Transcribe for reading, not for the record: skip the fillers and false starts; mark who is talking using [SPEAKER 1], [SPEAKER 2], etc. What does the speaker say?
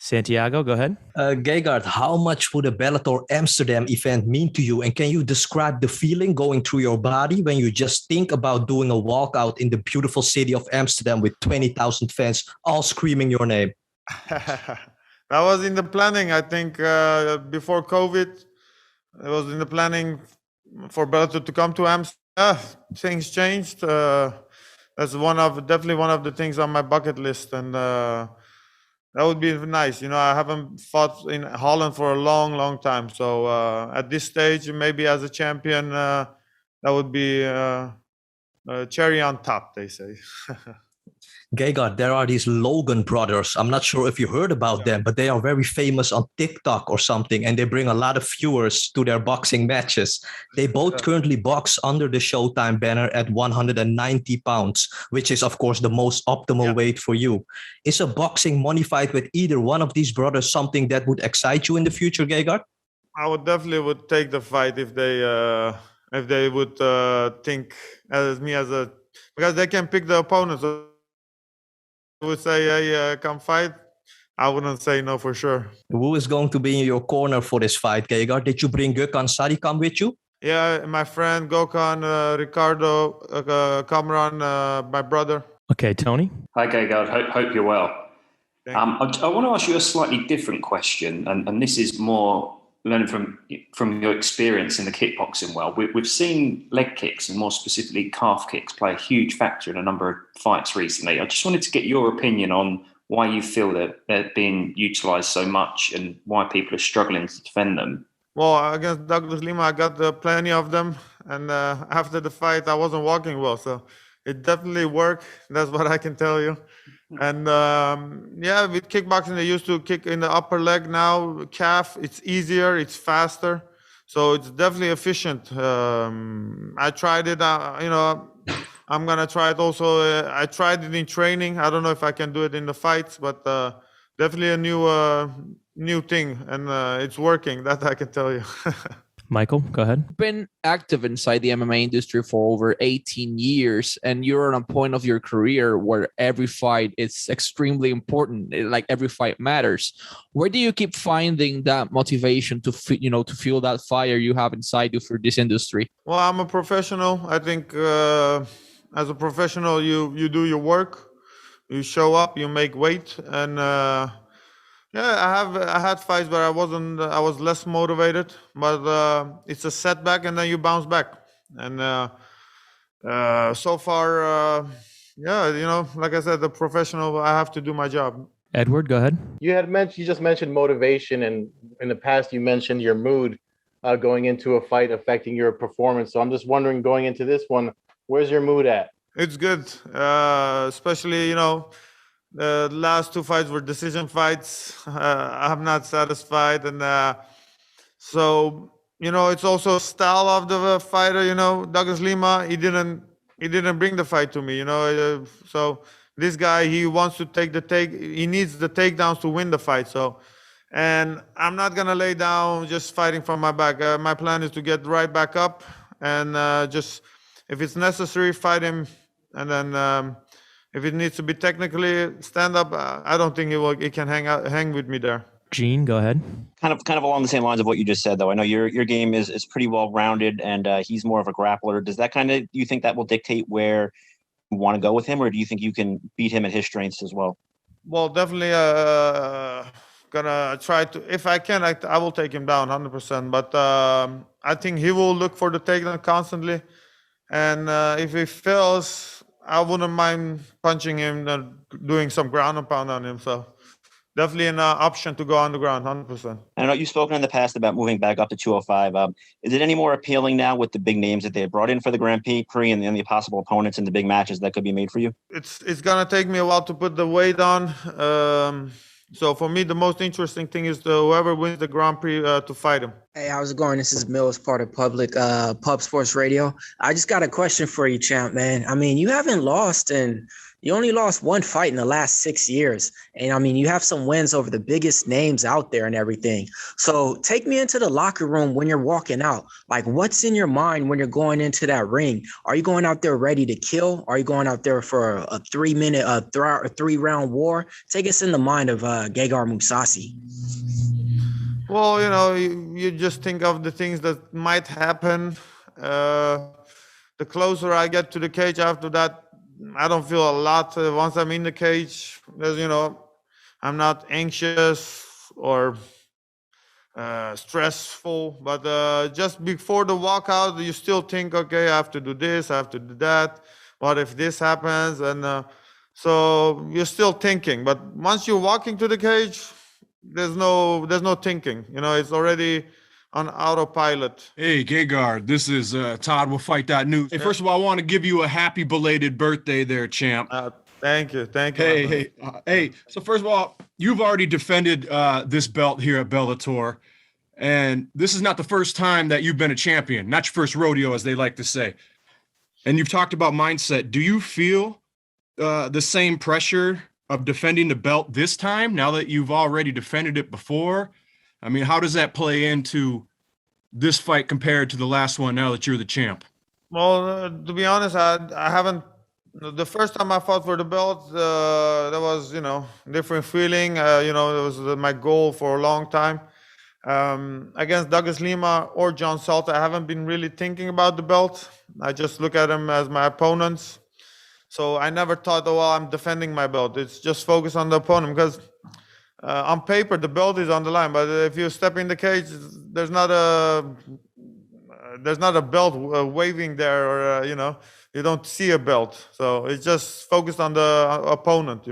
[SPEAKER 1] Santiago, go ahead.
[SPEAKER 2] Gegard, how much would a Bellator Amsterdam event mean to you? And can you describe the feeling going through your body when you just think about doing a walkout in the beautiful city of Amsterdam with 20,000 fans all screaming your name?
[SPEAKER 3] That was in the planning, I think, before COVID. It was in the planning for Bellator to come to Amsterdam. Things changed. That's definitely one of the things on my bucket list. And that would be nice. I haven't fought in Holland for a long, long time. So at this stage, maybe as a champion, that would be a cherry on top, they say.
[SPEAKER 2] Gegard, there are these Logan brothers. I'm not sure if you heard about them, but they are very famous on TikTok or something, and they bring a lot of viewers to their boxing matches. They both currently box under the Showtime banner at 190 pounds, which is, of course, the most optimal weight for you. Is a boxing money fight with either one of these brothers something that would excite you in the future, Gegard?
[SPEAKER 3] I would take the fight if they would think as me because they can pick the opponents. Would say, hey, come fight, I wouldn't say no for sure.
[SPEAKER 2] Who is going to be in your corner for this fight, Gegard? Did you bring Gökhan Sarıkan with you?
[SPEAKER 3] Yeah, my friend Gökhan, Ricardo, Kamran, my brother.
[SPEAKER 1] Okay, Tony.
[SPEAKER 4] Hi, Gegard. Hope you're well. I want to ask you a slightly different question, and this is more learning from your experience in the kickboxing world. We've seen leg kicks, and more specifically calf kicks, play a huge factor in a number of fights recently. I just wanted to get your opinion on why you feel that they're being utilised so much and why people are struggling to defend them.
[SPEAKER 3] Well, against Douglas Lima, I got plenty of them, and after the fight, I wasn't walking well, so it definitely worked. That's what I can tell you. And with kickboxing, they used to kick in the upper leg. Now calf, it's easier, it's faster, so it's definitely efficient. I tried it. I'm gonna try it also. I tried it in training. I don't know if I can do it in the fights, but definitely a new thing, and it's working. That I can tell you.
[SPEAKER 1] Michael, go ahead.
[SPEAKER 5] Been active inside the MMA industry for over 18 years, and you're on a point of your career where every fight is extremely important. Like every fight matters. Where do you keep finding that motivation to fuel that fire you have inside you for this industry?
[SPEAKER 3] Well, I'm a professional. I think as a professional, you do your work, you show up, you make weight, and I had fights where I was less motivated, but it's a setback and then you bounce back. And so far, like I said, the professional, I have to do my job.
[SPEAKER 1] Edward, go ahead.
[SPEAKER 6] You just mentioned motivation, and in the past you mentioned your mood going into a fight affecting your performance. So I'm just wondering, going into this one, where's your mood at?
[SPEAKER 3] It's good, especially, the last two fights were decision fights. I'm not satisfied, and so it's also style of the fighter. Douglas Lima, he didn't bring the fight to me. So this guy, he wants to he needs the takedowns to win the fight. So, and I'm not gonna lay down just fighting from my back. My plan is to get right back up and just, if it's necessary, fight him, and then. If it needs to be technically stand up, I don't think he can hang with me there.
[SPEAKER 1] Gene, go ahead.
[SPEAKER 7] Kind of along the same lines of what you just said, though. I know your game is pretty well rounded, and he's more of a grappler. Does that do you think that will dictate where you want to go with him, or do you think you can beat him at his strengths as well?
[SPEAKER 3] Well, definitely gonna try to. If I can, I will take him down 100%. But I think he will look for the takedown constantly, and if he fails, I wouldn't mind punching him and doing some ground and pound on him. So definitely an option to go on the ground, 100%.
[SPEAKER 7] I know you've spoken in the past about moving back up to 205. Is it any more appealing now with the big names that they have brought in for the Grand Prix and the possible opponents and the big matches that could be made for you?
[SPEAKER 3] It's going to take me a while to put the weight on. So for me, the most interesting thing is whoever wins the Grand Prix to fight him.
[SPEAKER 8] Hey, how's it going? This is Mills, part of Pub Sports Radio. I just got a question for you, champ, man. I mean, you haven't lost in You only lost one fight in the last 6 years. And I mean, you have some wins over the biggest names out there and everything. So take me into the locker room when you're walking out. Like, what's in your mind when you're going into that ring? Are you going out there ready to kill? Are you going out there for a 3-minute, 3-round war? Take us in the mind of Gegard Mousasi.
[SPEAKER 3] Well, you just think of the things that might happen. The closer I get to the cage after that, I don't feel a lot. Once I'm in the cage, I'm not anxious or stressful. But just before the walkout, you still think, okay, I have to do this, I have to do that. What if this happens? And so you're still thinking. But once you're walking to the cage, there's no thinking. It's already on autopilot.
[SPEAKER 9] Hey, Gegard, this is Todd with Fight.news. Hey, first of all, I want to give you a happy belated birthday there, champ.
[SPEAKER 3] Thank you.
[SPEAKER 9] Hey. So first of all, you've already defended this belt here at Bellator, and this is not the first time that you've been a champion, not your first rodeo, as they like to say. And you've talked about mindset. Do you feel the same pressure of defending the belt this time, now that you've already defended it before? I mean, how does that play into this fight compared to the last one now that you're the champ?
[SPEAKER 3] Well, to be honest, I haven't. The first time I fought for the belt, that was, different feeling. It was my goal for a long time. Against Douglas Lima or John Salter, I haven't been really thinking about the belt. I just look at them as my opponents. So I never thought, I'm defending my belt. It's just focus on the opponent, because on paper, the belt is on the line, but if you step in the cage, there's not a belt waving there, or you don't see a belt. So it's just focused on the opponent.